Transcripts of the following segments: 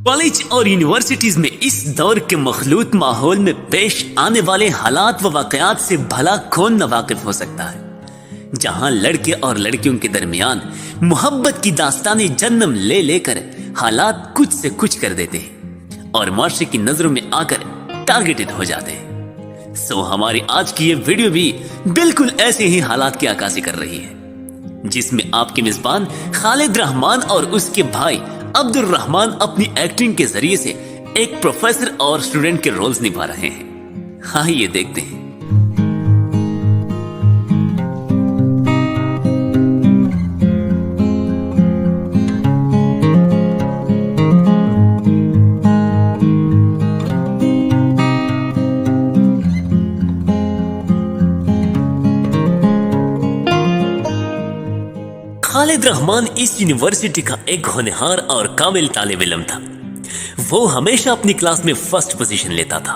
College और universities में इस दौर के मखलूत माहौल में पेश आने वाले हालात व वाकयात से भला कौन न वाकिफ हो सकता है, जहां लड़के और लड़कियों के दरमियान मोहब्बत की दास्तानें जन्म ले लेकर हालात कुछ से कुछ कर देते हैं और माशरे की नजरों में आकर टारगेटेड हो जाते हैं। सो हमारी आज की ये वीडियो भी बिल्कुल ऐसे ही हालात की अक्कासी कर रही है, जिसमें आपके मेजबान खालिद रहमान और उसके भाई अब्दुल रहमान अपनी एक्टिंग के जरिए से एक प्रोफेसर और स्टूडेंट के रोल्स निभा रहे हैं। हाँ, ये देखते हैं। खालिद रहमान इस यूनिवर्सिटी का एक होनहार और काबिल तालिब इल्म था। वो हमेशा अपनी क्लास में फर्स्ट पोजीशन लेता था।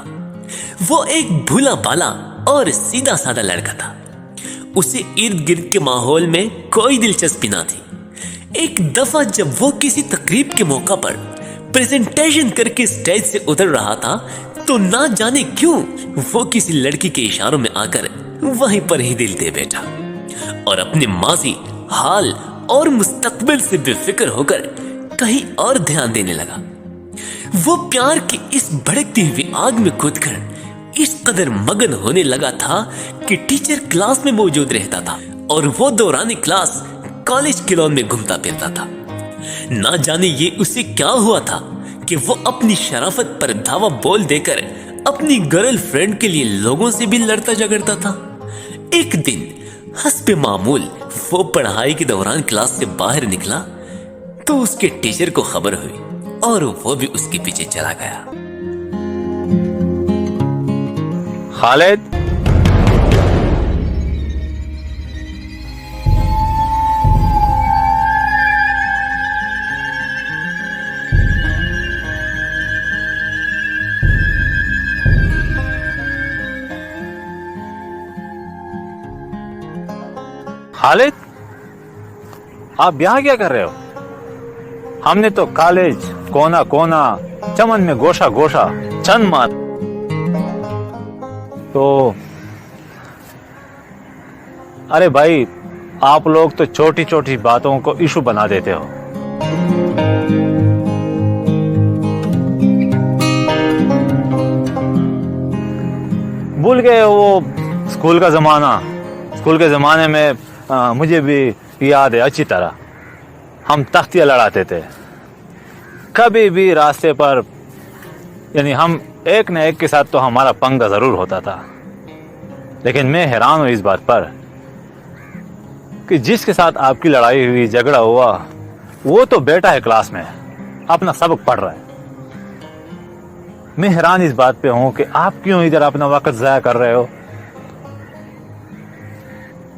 वो एक भोला भाला और सीधा साधा लड़का था। उसे इर्द गिर्द के माहौल में कोई दिलचस्पी ना थी। एक दफा जब वो किसी तकरीब के मौका पर प्रेजेंटेशन करके स्टेज से उतर रहा था, तो ना जाने क्यों वो किसी लड़की के इशारों में आकर वहीं पर ही दिल दे बैठा और अपने माजी, हाल और मुस्तकबिल से बेफिक्र होकर कहीं और ध्यान देने लगा। वो प्यार की इस भड़कती हुई आग में कूदकर इस कदर मगन होने लगा था कि टीचर क्लास में मौजूद रहता था और वो दौरान क्लास कॉलेज के लॉन में घूमता फिरता था। ना जाने ये उसे क्या हुआ था कि वो अपनी शराफत पर धावा बोल देकर अपनी गर्लफ्रेंड के लिए लोगों से भी लड़ता झगड़ता था। एक दिन हस्बे मामूल वो पढ़ाई के दौरान क्लास से बाहर निकला तो उसके टीचर को खबर हुई और वो भी उसके पीछे चला गया। खालिद, खालिद, आप यहाँ क्या कर रहे हो? हमने तो कॉलेज कोना कोना, चमन में गोशा गोशा चंद मार तो। अरे भाई, आप लोग तो छोटी छोटी बातों को इशू बना देते हो। भूल गए वो स्कूल का जमाना? स्कूल के जमाने में मुझे भी याद है अच्छी तरह। हम तख्तियां लड़ाते थे कभी भी रास्ते पर, यानी हम एक न एक के साथ तो हमारा पंगा जरूर होता था। लेकिन मैं हैरान हूं इस बात पर कि जिसके साथ आपकी लड़ाई हुई, झगड़ा हुआ, वो तो बैठा है क्लास में अपना सबक पढ़ रहा है। मैं हैरान इस बात पे हूं कि आप क्यों इधर अपना वक्त जाया कर रहे हो।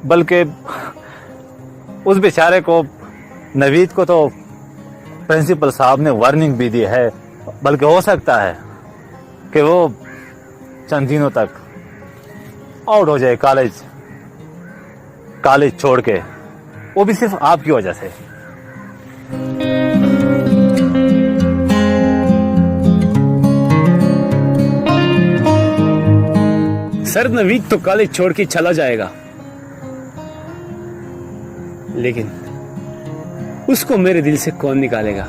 बल्कि उस बेचारे को, नवीद को तो प्रिंसिपल साहब ने वार्निंग भी दी है, बल्कि हो सकता है कि वो चंद दिनों तक आउट हो जाए कॉलेज छोड़ के, वो भी सिर्फ आपकी वजह से। सर, नवीद तो कॉलेज छोड़ के चला जाएगा, लेकिन उसको मेरे दिल से कौन निकालेगा।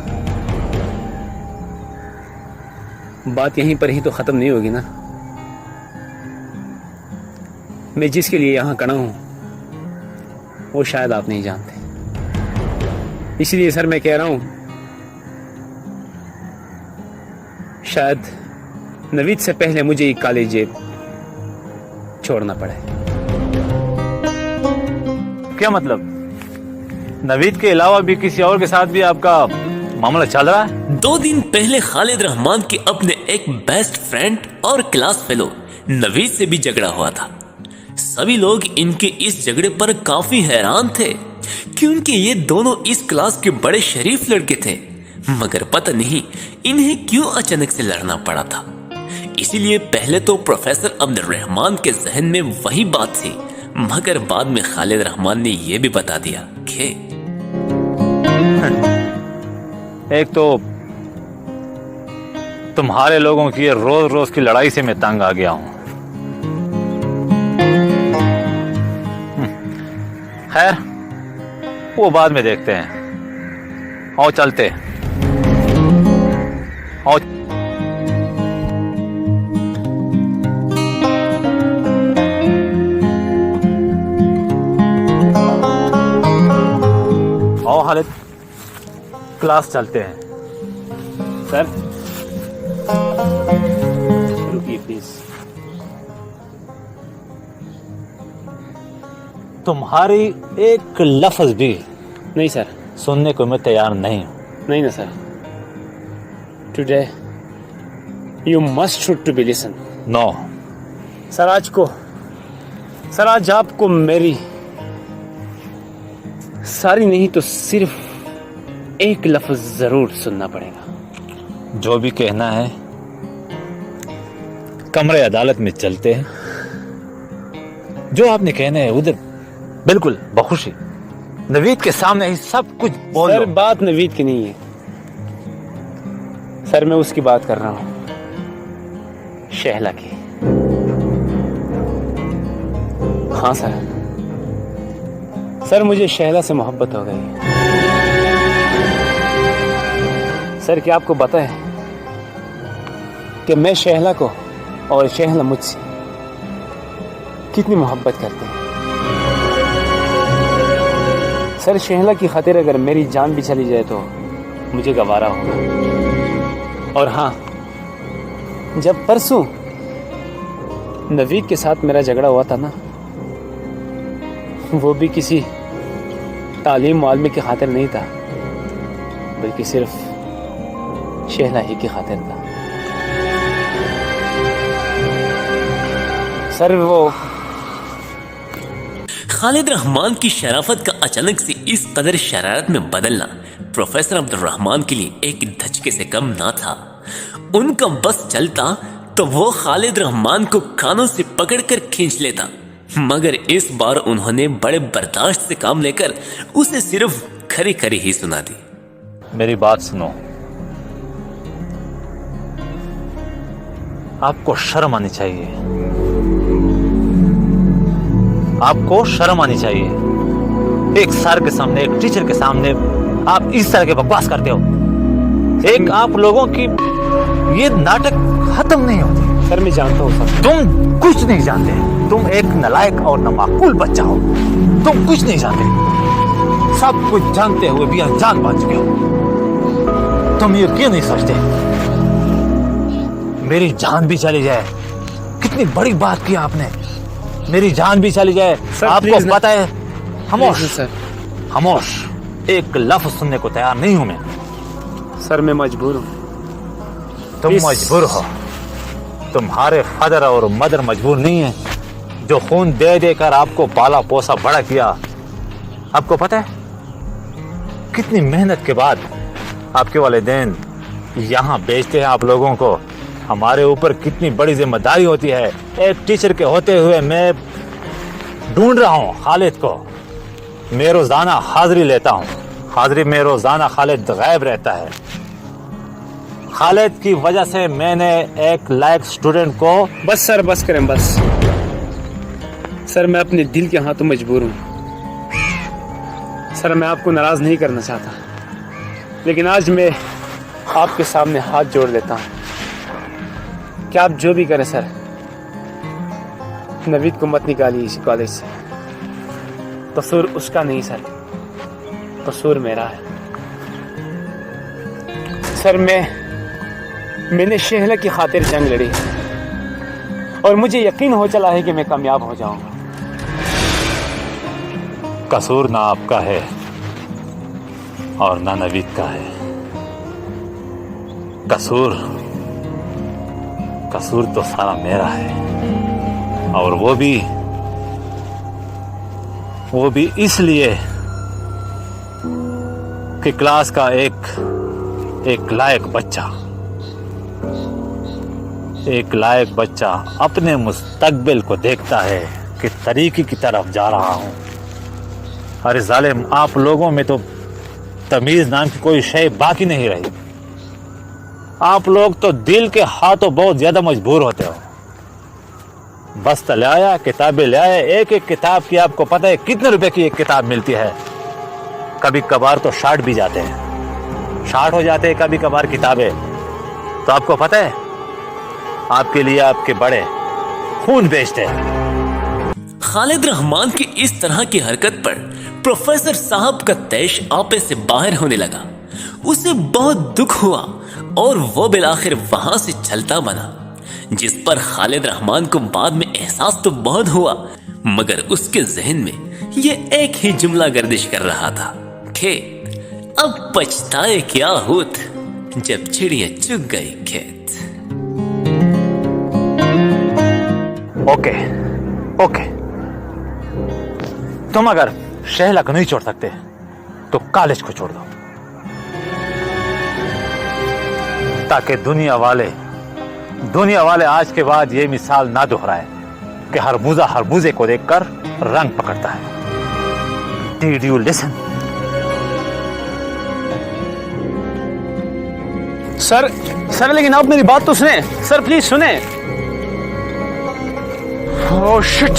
बात यहीं पर ही तो खत्म नहीं होगी ना। मैं जिसके लिए यहां खड़ा हूं वो शायद आप नहीं जानते। इसलिए सर मैं कह रहा हूं, शायद नवीद से पहले मुझे ये कॉलेज छोड़ना पड़े। क्या मतलब? नवीद के अलावा भी किसी और के साथ भी आपका मामला चल रहा है? 2 दिन पहले खालिद रहमान के अपने एक बेस्ट फ्रेंड और क्लास फेलो नवीद से भी झगड़ा हुआ था। सभी लोग इनके इस झगड़े पर काफी हैरान थे, क्योंकि ये दोनों इस क्लास के बड़े शरीफ लड़के थे। मगर पता नहीं इन्हें क्यों अचानक से लड़ना पड़ा था। इसीलिए पहले तो प्रोफेसर अब्दुल रहमान के जहन में वही बात थी, मगर बाद में खालिद रहमान ने यह भी बता दिया कि एक तो तुम्हारे लोगों की ये रोज रोज की लड़ाई से मैं तंग आ गया हूं। खैर, वो बाद में देखते हैं। आओ चलते। आओ। आओ खालिद, क्लास चलते हैं। सर रुकिए प्लीज। तुम्हारी एक लफ्ज भी नहीं सर, सुनने को मैं तैयार नहीं हूं। नहीं ना sir. Today you must should to be listen. No. Sir आज आपको मेरी सारी नहीं तो सिर्फ एक लफ्ज जरूर सुनना पड़ेगा। जो भी कहना है, कमरे अदालत में चलते हैं। जो आपने कहना है उधर बिल्कुल बखुशी नवीद के सामने ही सब कुछ बोल सर लो। बात नवीद की नहीं है सर, मैं उसकी बात कर रहा हूं, शहला की। हाँ सर मुझे शहला से मोहब्बत हो गई। सर क्या आपको पता है कि मैं शहला को और शहला मुझसे कितनी मोहब्बत करते हैं। सर शहला की खातिर अगर मेरी जान भी चली जाए तो मुझे गवारा होगा। और हाँ, जब परसों नवीद के साथ मेरा झगड़ा हुआ था ना, वो भी किसी तालीम मालमे की खातिर नहीं था, बल्कि सिर्फ शहला ही की खातिर था। सर वो खालिद रहमान की शराफत का अचानक से इस कदर शरारत में बदलना प्रोफेसर अब्दुल रहमान के लिए एक धचके से कम ना था। उनका बस चलता तो वो खालिद रहमान को कानों से पकड़कर खींच लेता, मगर इस बार उन्होंने बड़े बर्दाश्त से काम लेकर उसे सिर्फ खरी खरी ही सुना दी। मेरी बात सुनो, आपको शर्म आनी चाहिए। आपको शर्म आनी चाहिए। एक सर के सामने, एक टीचर के सामने आप इस तरह के बकवास करते हो। एक आप लोगों की ये नाटक खत्म नहीं होते। सर मैं जानता हूँ सर। तुम कुछ नहीं जानते। तुम एक नालायक और नामाकूल बच्चा हो। तुम कुछ नहीं जानते। सब कुछ जानते हुए भी अनजान बन चुके हो। तुम ये क्यों नहीं सोचते मेरी जान भी चली जाए? कितनी बड़ी बात की आपने। मेरी जान भी चली जाए, आपको पता है। खामोश सर, खामोश। एक लफ्ज सुनने को तैयार नहीं हूं मैं। सर मैं मजबूर हूं। तुम मजबूर हो। तुम्हारे फादर और मदर मजबूर नहीं है, जो खून दे देकर आपको पाला पोसा बड़ा किया। आपको पता है कितनी मेहनत के बाद आपके वालिदैन यहाँ भेजते हैं आप लोगों को। हमारे ऊपर कितनी बड़ी जिम्मेदारी होती है। एक टीचर के होते हुए मैं ढूंढ रहा हूँ खालिद को। मैं रोजाना हाजिरी लेता हूँ। हाजिरी में रोजाना खालिद गायब रहता है। खालिद की वजह से मैंने एक लायक स्टूडेंट को। बस सर, बस करें बस। सर मैं अपने दिल के हाथों मजबूर हूँ। सर मैं आपको नाराज नहीं करना चाहता, लेकिन आज मैं आपके सामने हाथ जोड़ लेता हूँ कि आप जो भी करें सर, नवीद को मत निकालिए इस कॉलेज से। कसूर उसका नहीं सर, कसूर मेरा है। सर मैंने शहला की खातिर जंग लड़ी और मुझे यकीन हो चला है कि मैं कामयाब हो जाऊंगा। कसूर ना आपका है और ना नवीद का है। कसूर तो सारा मेरा है, और वो भी इसलिए कि क्लास का एक लायक बच्चा अपने मुस्तकबिल को देखता है कि तरीके की तरफ जा रहा हूं। अरे जालिम, आप लोगों में तो तमीज नाम की कोई शय बाकी नहीं रही। आप लोग तो दिल के हाथों बहुत ज्यादा मजबूर होते हो। बस्ता ले आया, किताबें ले आया, एक एक किताब की आपको पता है कितने रुपए की एक किताब मिलती है। कभी कभार तो 60 भी जाते हैं, 60 हो जाते हैं कभी कभार किताबें। तो आपको पता है आपके लिए आपके बड़े खून बेचते हैं। खालिद रहमान की इस तरह की हरकत पर प्रोफेसर साहब का तैश आपे से बाहर होने लगा। उसे बहुत दुख हुआ और वो बिलाखिर वहां से चलता बना, जिस पर खालिद रहमान को बाद में एहसास तो बहुत हुआ, मगर उसके जहन में ये एक ही जुमला गर्दिश कर रहा था कि अब पछताए क्या होत जब चिड़िया चुग गई खेत। ओके ओके, तुम अगर शहला को नहीं छोड़ सकते तो कॉलेज को छोड़ दो, ताकि दुनिया वाले आज के बाद ये मिसाल ना दोहराए कि हरबूजा हरबूजे को देखकर रंग पकड़ता है। Did you listen? सर लेकिन आप मेरी बात तो सुने सर, प्लीज सुने। Oh shit.